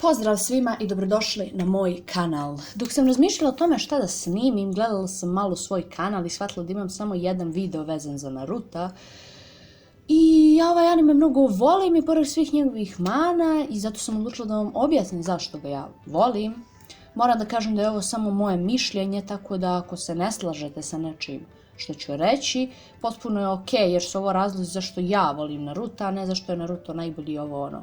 Pozdrav svima i dobrodošli na moj kanal. Dok sam razmišljala o tome šta da snimim, gledala sam malo svoj kanal i shvatila da imam samo jedan video vezan za Naruto. I ja ovaj anime mnogo volim i pored svih njegovih mana i zato sam odlučila da vam objasnim zašto ga ja volim. Moram da kažem da je ovo samo moje mišljenje, tako da ako se ne slažete sa nečim što ću reći, potpuno je ok, jer su ovo razlozi zašto ja volim Naruto, a ne zašto je Naruto najbolji ovo ono.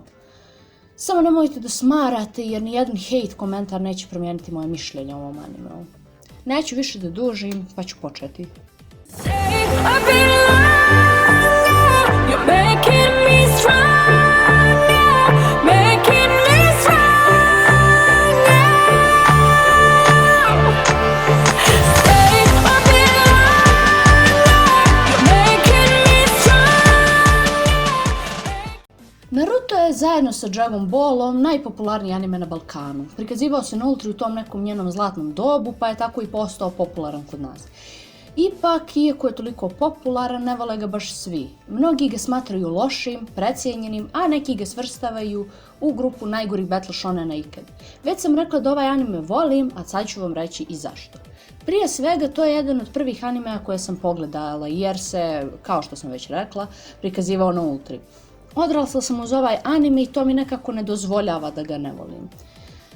Samo nemojte da smarate jer nijedan hejt komentar neće promijeniti moje mišljenje o ovom animeu. Neću više da dužim, pa ću početi. Naruto je zajedno sa Dragon Ballom najpopularniji anime na Balkanu. Prikazivao se na Ultri u tom nekom njenom zlatnom dobu, pa je tako i postao popularan kod nas. Ipak, iako je toliko popularan, ne vole ga baš svi. Mnogi ga smatraju lošim, precijenjenim, a neki ga svrstavaju u grupu najgorih battle shonena ikad. Već sam rekla da ovaj anime volim, a sad ću vam reći i zašto. Prije svega, to je jedan od prvih animea koje sam pogledala, jer se, kao što sam već rekla, prikazivao na Ultri. Odrasla sam uz ovaj anime i to mi nekako ne dozvoljava da ga ne volim.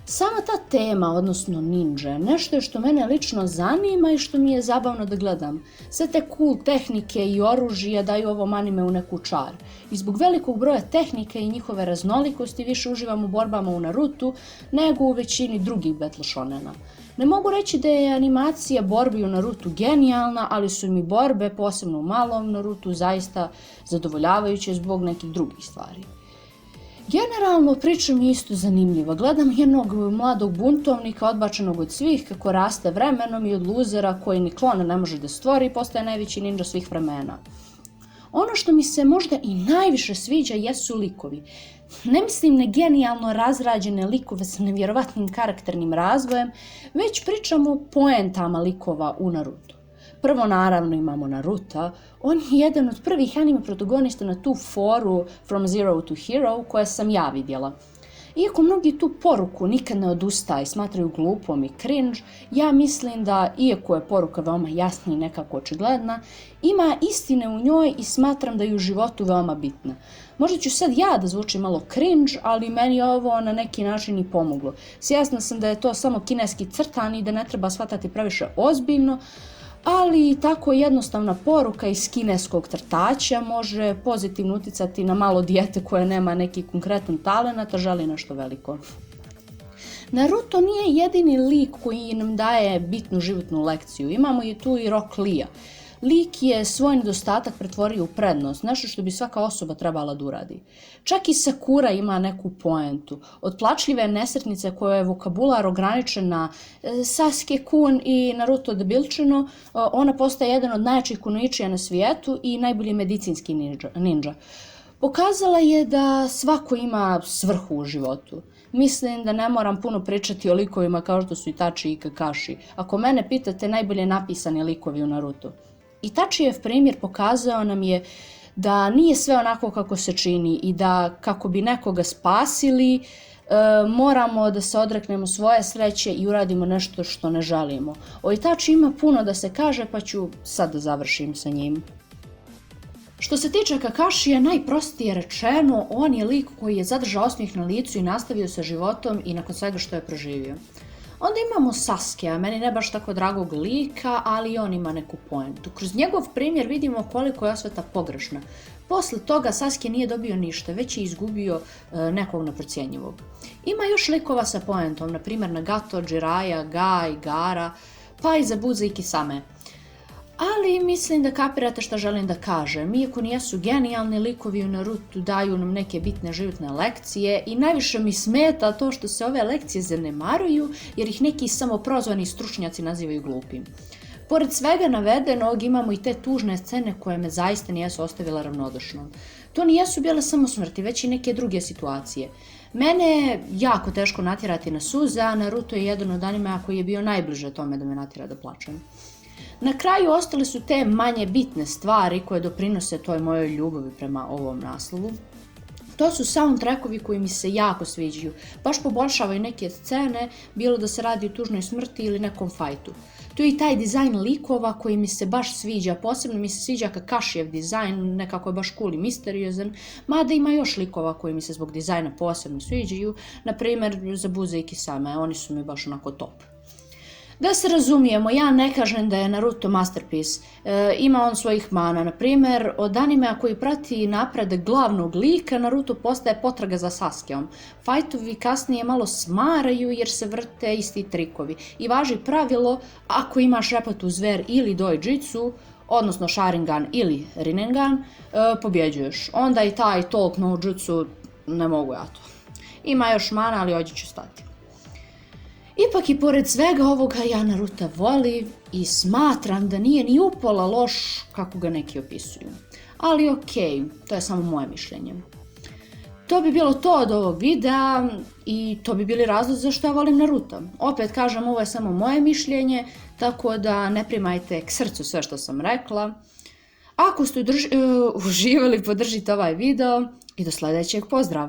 Sama ta tema, odnosno ninja, nešto je što mene lično zanima i što mi je zabavno da gledam. Sve te cool tehnike i oružje daju ovom animeu neku čar. I zbog velikog broja tehnike i njihove raznolikosti više uživam u borbama u Narutu nego u većini drugih battle shonena. Ne mogu reći da je animacija borbi u Narutu genijalna, ali su mi borbe, posebno u malom Narutu, zaista zadovoljavajuće zbog nekih drugih stvari. Generalno, priča mi je isto zanimljiva. Gledam jednog mladog buntovnika odbačenog od svih kako raste vremenom i od luzera koji ni klona ne može da stvori i postaje najveći ninja svih vremena. Ono što mi se možda i najviše sviđa jesu likovi. Ne mislim na genijalno razrađene likove sa nevjerovatnim karakternim razvojem, već pričamo o poentama likova u Narutu. Prvo naravno imamo Naruto, on je jedan od prvih anime protagonista na tu foru From Zero to Hero koje sam ja vidjela. Iako mnogi tu poruku nikad ne odustaje i smatraju glupom i cringe, ja mislim da, iako je poruka veoma jasna i nekako očigledna, ima istine u njoj i smatram da je u životu veoma bitna. Možda ću sad ja da zvučim malo cringe, ali meni je ovo na neki način i pomoglo. Svjesna sam da je to samo kineski crtan i da ne treba shvatati previše ozbiljno, ali tako jednostavna poruka iz kineskog crtaća može pozitivno uticati na malo dijete koje nema neki konkretan talenat, a želi nešto veliko. Naruto nije jedini lik koji nam daje bitnu životnu lekciju, imamo i tu i Rock Lee. Lik je svoj nedostatak pretvorio u prednost, nešto što bi svaka osoba trebala da uradi. Čak i Sakura ima neku poentu. Od plačljive nesretnice koja je vokabular ograničen na Sasuke-kun i Naruto debilčino, ona postaje jedan od najjačih kunoičija na svijetu i najbolji medicinski ninja. Pokazala je da svako ima svrhu u životu. Mislim da ne moram puno pričati o likovima kao što su Itachi i Kakashi. Ako mene pitate, najbolje napisani likovi u Narutu. Itachijev primjer pokazao nam je da nije sve onako kako se čini i da kako bi nekoga spasili, moramo da se odreknemo svoje sreće i uradimo nešto što ne želimo. O Itachi ima puno da se kaže, pa ću sad da završim sa njim. Što se tiče Kakashija, najprostije rečeno, on je lik koji je zadržao osmijeh na licu i nastavio sa životom i nakon svega što je proživio. Onda imamo Sasukea, meni ne baš tako dragog lika, ali on ima neku poentu. Kroz njegov primjer vidimo koliko je osveta pogrešna. Posle toga Sasuke nije dobio ništa, već je izgubio nekog neprocjenjivog. Ima još likova sa poentom, na primjer Nagato, Jiraiya, Guy, Gaara, pa i Zabuza i Kisame. Ali mislim da kapirate šta želim da kažem. Iako nijesu genijalni likovi u Narutu, daju nam neke bitne životne lekcije i najviše mi smeta to što se ove lekcije zanemaruju jer ih neki samoprozvani stručnjaci nazivaju glupim. Pored svega navedenog imamo i te tužne scene koje me zaista nijesu ostavile ravnodušnom. To nijesu bile samo smrti, već i neke druge situacije. Mene je jako teško natjerati na suze, a Naruto je jedan od animea koji je bio najbliže tome da me natjera da plačem. Na kraju ostale su te manje bitne stvari koje doprinose toj mojoj ljubavi prema ovom naslovu. To su soundtrackovi koji mi se jako sviđaju. Baš poboljšavaju neke scene, bilo da se radi o tužnoj smrti ili nekom fajtu. Tu je i taj dizajn likova koji mi se baš sviđa, posebno mi se sviđa Kakashijev dizajn, nekako je baš cool i misteriozan, mada ima još likova koji mi se zbog dizajna posebno sviđaju, na primjer Zabuza i Kisame, oni su mi baš onako top. Da se razumijemo, ja ne kažem da je Naruto masterpiece, ima on svojih mana, na primjer od animea koji prati napredak glavnog lika Naruto postaje potraga za Sasukeom. Fajtovi kasnije malo smaraju jer se vrte isti trikovi i važi pravilo ako imaš repatu zver ili dojitsu, odnosno Sharingan ili Rinnegan, pobjeđuješ. Onda i taj talk no jutsu, ne mogu ja to. Ima još mana, ali ovdje ću stati. Ipak i pored svega ovoga ja Naruta volim i smatram da nije ni upola loš kako ga neki opisuju. Ali okej, to je samo moje mišljenje. To bi bilo to od ovog videa i to bi bili razlozi zašto ja volim Naruto. Opet kažem, ovo je samo moje mišljenje, tako da ne primajte k srcu sve što sam rekla. Ako ste uživali, podržite ovaj video i do sljedećeg, pozdrav!